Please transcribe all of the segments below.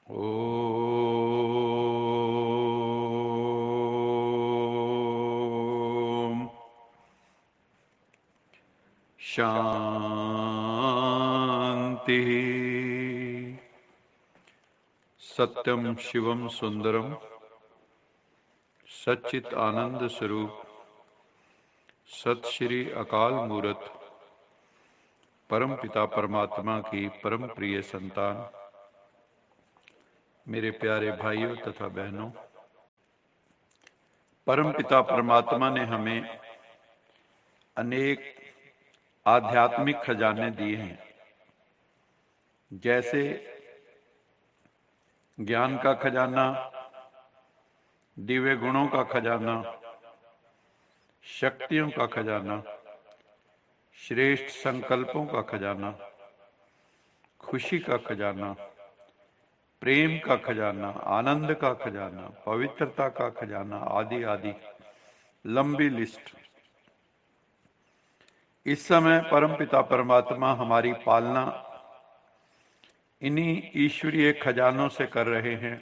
ओम शांति। सत्यम शिवम सुंदरम सच्चित आनंद स्वरूप सत श्री अकाल मूरत परम पिता परमात्मा की परम प्रिय संतान, मेरे प्यारे भाइयों तथा बहनों, परम पिता परमात्मा ने हमें अनेक आध्यात्मिक खजाने दिए हैं। जैसे ज्ञान का खजाना, दिव्य गुणों का खजाना, शक्तियों का खजाना, श्रेष्ठ संकल्पों का खजाना, खुशी का खजाना, प्रेम का खजाना, आनंद का खजाना, पवित्रता का खजाना, आदि आदि लंबी लिस्ट। इस समय परमपिता परमात्मा हमारी पालना इन्हीं ईश्वरीय खजानों से कर रहे हैं।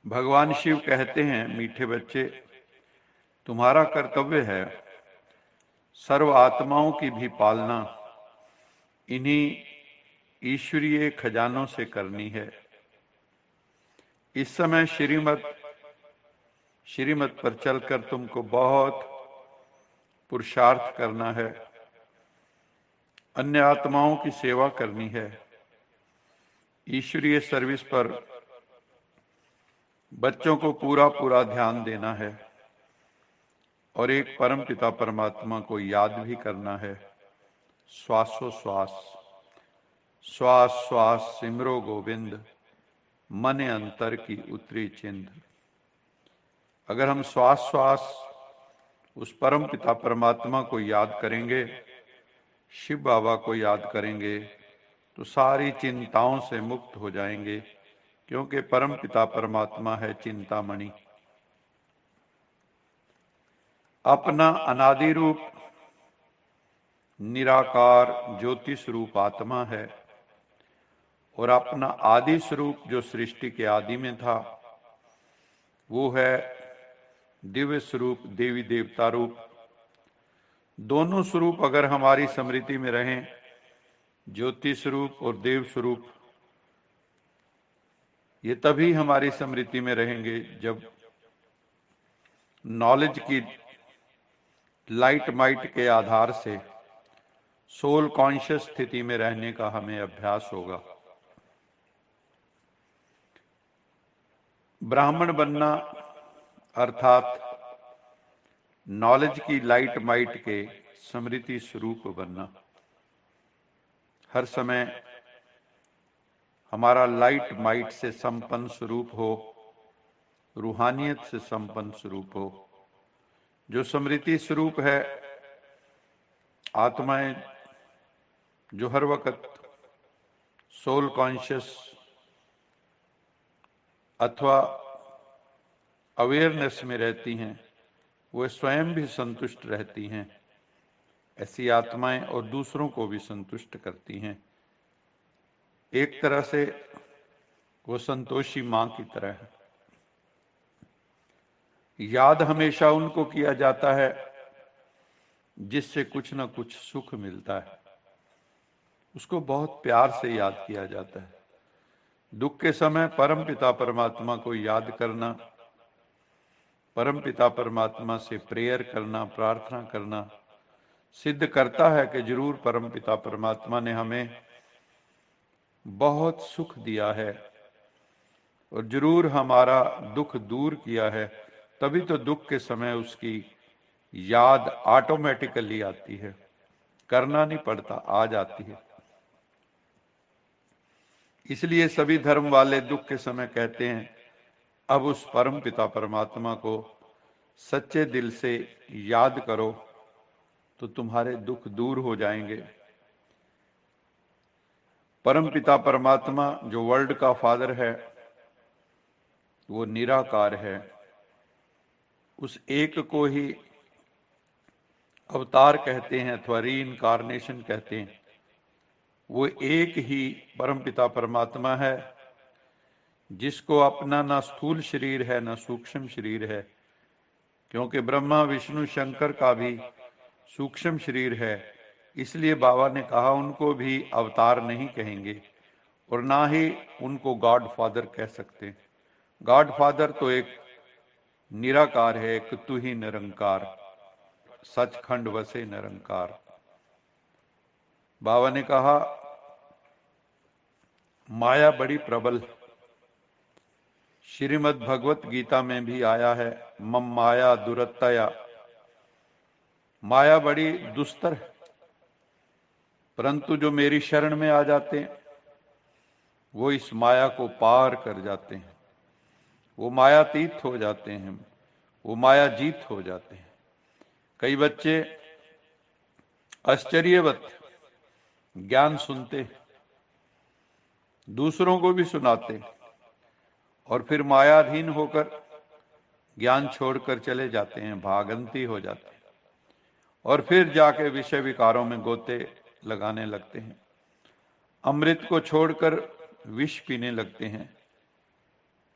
भगवान शिव कहते हैं, मीठे बच्चे, तुम्हारा कर्तव्य है सर्व आत्माओं की भी पालना इन्हीं ईश्वरीय खजानों से करनी है। इस समय श्रीमत पर चलकर तुमको बहुत पुरुषार्थ करना है, अन्य आत्माओं की सेवा करनी है, ईश्वरीय सर्विस पर बच्चों को पूरा ध्यान देना है और एक परम पिता परमात्मा को याद भी करना है। श्वासोश्वास, श्वास श्वास सिमरो गोविंद, मन अंतर की उतरी चिंद। अगर हम श्वास श्वास उस परम पिता परमात्मा को याद करेंगे, शिव बाबा को याद करेंगे, तो सारी चिंताओं से मुक्त हो जाएंगे, क्योंकि परम पिता परमात्मा है चिंतामणि। अपना अनादि रूप निराकार ज्योति स्वरूप आत्मा है और अपना आदि स्वरूप जो सृष्टि के आदि में था वो है दिव्य स्वरूप देवी देवता रूप। दोनों स्वरूप अगर हमारी स्मृति में रहें, ज्योति स्वरूप और देव स्वरूप, ये तभी हमारी स्मृति में रहेंगे जब नॉलेज की लाइट माइट के आधार से सोल कॉन्शियस स्थिति में रहने का हमें अभ्यास होगा। ब्राह्मण बनना अर्थात नॉलेज की लाइट माइट के स्मृति स्वरूप बनना। हर समय हमारा लाइट माइट से संपन्न स्वरूप हो, रूहानियत से संपन्न स्वरूप हो। जो स्मृति स्वरूप है, आत्माएं जो हर वक्त सोल कॉन्शियस अथवा अवेयरनेस में रहती हैं, वो स्वयं भी संतुष्ट रहती हैं। ऐसी आत्माएं और दूसरों को भी संतुष्ट करती हैं। एक तरह से वो संतोषी मां की तरह है। याद हमेशा उनको किया जाता है जिससे कुछ न कुछ सुख मिलता है, उसको बहुत प्यार से याद किया जाता है। दुख के समय परम पिता परमात्मा को याद करना, परम पिता परमात्मा से प्रेयर करना, प्रार्थना करना सिद्ध करता है कि जरूर परम पिता परमात्मा ने हमें बहुत सुख दिया है और जरूर हमारा दुख दूर किया है। तभी तो दुख के समय उसकी याद ऑटोमेटिकली आती है, करना नहीं पड़ता, आ जाती है। इसलिए सभी धर्म वाले दुख के समय कहते हैं, अब उस परम पिता परमात्मा को सच्चे दिल से याद करो तो तुम्हारे दुख दूर हो जाएंगे। परम पिता परमात्मा जो वर्ल्ड का फादर है, वो निराकार है। उस एक को ही अवतार कहते हैं अथवा री इनकारनेशन कहते हैं। वो एक ही परमपिता परमात्मा है, जिसको अपना ना स्थूल शरीर है ना सूक्ष्म शरीर है, क्योंकि ब्रह्मा विष्णु शंकर का भी सूक्ष्म शरीर है। इसलिए बाबा ने कहा उनको भी अवतार नहीं कहेंगे और ना ही उनको गॉड फादर कह सकते। गॉड फादर तो एक निराकार है, एक तू ही निरंकार, सचखंड वसे निरंकार। बाबा ने कहा माया बड़ी प्रबल, श्रीमद् भगवत गीता में भी आया है, मम माया दुरत्तया, माया बड़ी दुस्तर है, परंतु जो मेरी शरण में आ जाते हैं वो इस माया को पार कर जाते हैं, वो मायातीत हो जाते हैं, वो माया जीत हो जाते हैं। कई बच्चे आश्चर्यवत ज्ञान सुनते, दूसरों को भी सुनाते और फिर मायाधीन होकर ज्ञान छोड़कर चले जाते हैं, भागंती हो जाते हैं और फिर जाके विषय विकारों में गोते लगाने लगते हैं, अमृत को छोड़कर विष पीने लगते हैं।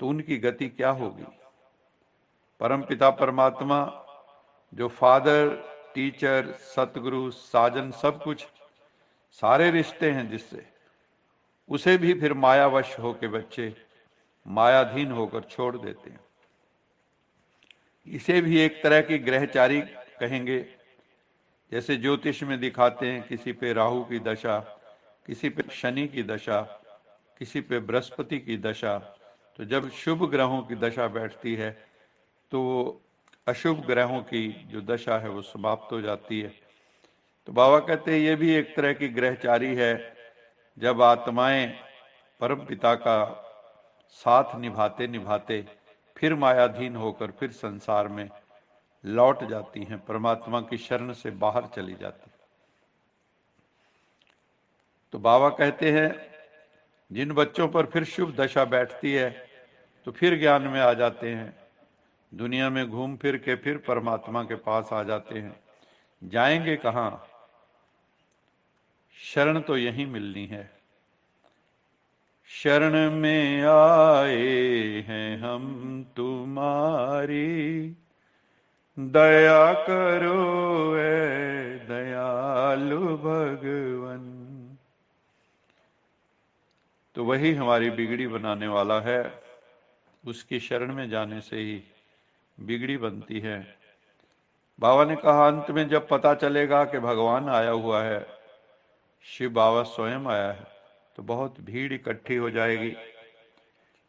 तो उनकी गति क्या होगी? परमपिता परमात्मा जो फादर, टीचर, सतगुरु, साजन, सब कुछ, सारे रिश्ते हैं जिससे, उसे भी फिर मायावश होकर बच्चे मायाधीन होकर छोड़ देते हैं। इसे भी एक तरह की ग्रहचारी कहेंगे। जैसे ज्योतिष में दिखाते हैं, किसी पे राहु की दशा, किसी पे शनि की दशा, किसी पे बृहस्पति की दशा। तो जब शुभ ग्रहों की दशा बैठती है तो अशुभ ग्रहों की जो दशा है वो समाप्त हो जाती है। तो बाबा कहते हैं ये भी एक तरह की ग्रहचारी है। जब आत्माएं परम पिता का साथ निभाते निभाते फिर मायाधीन होकर फिर संसार में लौट जाती हैं, परमात्मा की शरण से बाहर चली जाती। तो बाबा कहते हैं जिन बच्चों पर फिर शुभ दशा बैठती है तो फिर ज्ञान में आ जाते हैं, दुनिया में घूम फिर के फिर परमात्मा के पास आ जाते हैं। जाएंगे कहाँ? शरण तो यहीं मिलनी है। शरण में आए हैं हम तुम्हारी, दया करो ए दयालु भगवन। तो वही हमारी बिगड़ी बनाने वाला है, उसकी शरण में जाने से ही बिगड़ी बनती है। बाबा ने कहा अंत में जब पता चलेगा कि भगवान आया हुआ है, शिव बाबा स्वयं आया है, तो बहुत भीड़ इकट्ठी हो जाएगी,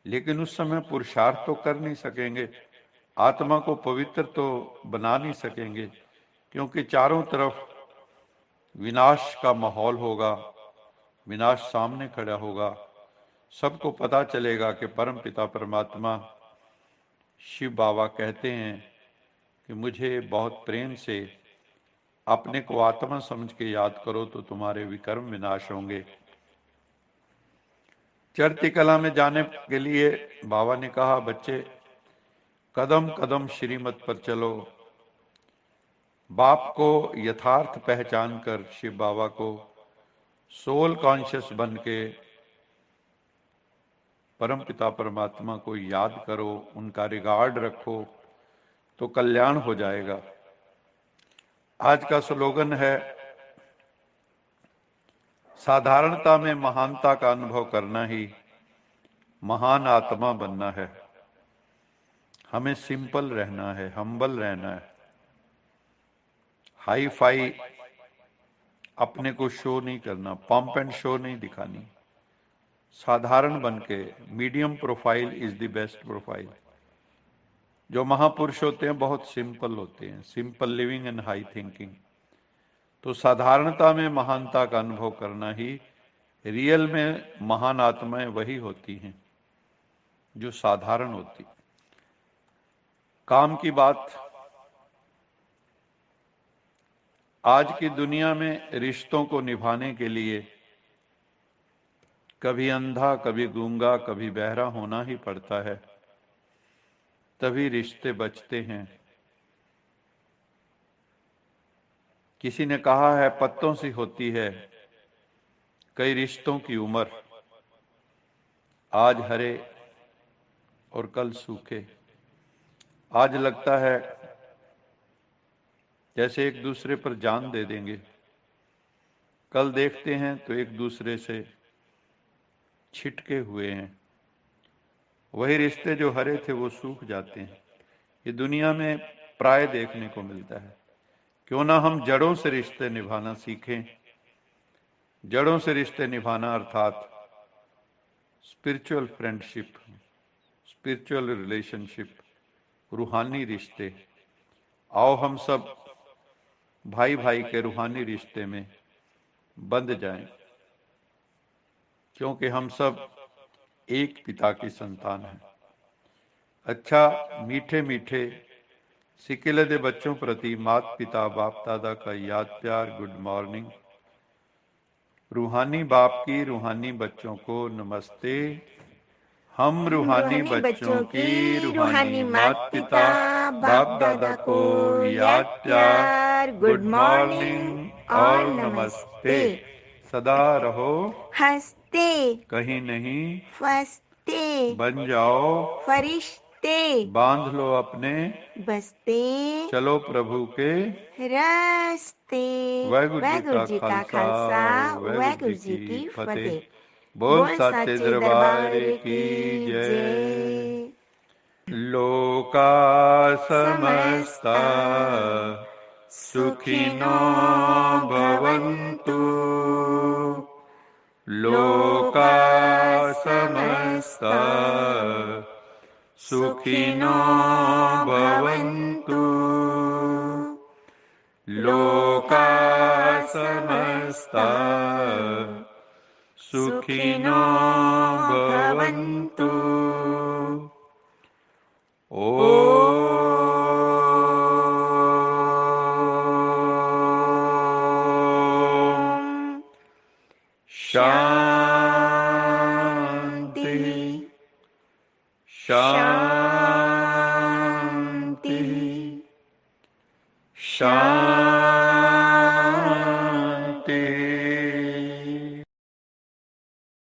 लेकिन उस समय पुरुषार्थ तो कर नहीं सकेंगे, आत्मा को पवित्र तो बना नहीं सकेंगे, क्योंकि चारों तरफ विनाश का माहौल होगा, विनाश सामने खड़ा होगा। सबको पता चलेगा कि परम पिता परमात्मा शिव बाबा कहते हैं कि मुझे बहुत प्रेम से अपने को आत्मा समझ के याद करो तो तुम्हारे विकर्म विनाश होंगे। चढ़ती कला में जाने के लिए बाबा ने कहा बच्चे कदम कदम श्रीमत पर चलो। बाप को यथार्थ पहचान कर शिव बाबा को सोल कॉन्शियस बन के परम पिता परमात्मा को याद करो, उनका रिगार्ड रखो तो कल्याण हो जाएगा। आज का स्लोगन है साधारणता में महानता का अनुभव करना ही महान आत्मा बनना है। हमें सिंपल रहना है, हम्बल रहना है, हाई फाई अपने को शो नहीं करना, पंप एंड शो नहीं दिखानी। साधारण बन के medium profile is the best profile. जो महापुरुष होते हैं बहुत सिंपल होते हैं, simple living and high thinking. तो साधारणता में महानता का अनुभव करना ही, रियल में महान आत्माएं वही होती हैं जो साधारण होती। काम की बात, आज की दुनिया में रिश्तों को निभाने के लिए कभी अंधा, कभी गूंगा, कभी बहरा होना ही पड़ता है, तभी रिश्ते बचते हैं। किसी ने कहा है पत्तों सी होती है कई रिश्तों की उम्र, आज हरे और कल सूखे। आज लगता है जैसे एक दूसरे पर जान दे देंगे, कल देखते हैं तो एक दूसरे से छिटके हुए हैं। वही रिश्ते जो हरे थे वो सूख जाते हैं। ये दुनिया में प्राय देखने को मिलता है। क्यों ना हम जड़ों से रिश्ते निभाना सीखें। जड़ों से रिश्ते निभाना अर्थात स्पिरिचुअल फ्रेंडशिप, स्पिरिचुअल रिलेशनशिप, रूहानी रिश्ते। आओ हम सब भाई भाई के रूहानी रिश्ते में बंध जाएं, क्योंकि हम सब एक पिता की संतान हैं। अच्छा, मीठे मीठे सिकिले दे बच्चों प्रति माता पिता बाप दादा का याद प्यार गुड मॉर्निंग। रूहानी बाप की रूहानी बच्चों को नमस्ते। हम रूहानी बच्चों की रूहानी माता पिता बाप दादा को याद प्यार गुड मॉर्निंग और नमस्ते। सदा रहो हंसते, कहीं नहीं फंसते, बन जाओ फरिश्ते, बांध लो अपने बसते चलो प्रभु के रास्ते। वाहिगुरु जी का खालसा वाहिगुरु जी की फतेह। बोल साचे दरबार की जय। लोका समस्ता सुखिनो भवन्तु। लोका समस्ता सुखिनो भवन्तु। लोका समस्ता सुखिनो भवन्तु। शांति शांति शांति।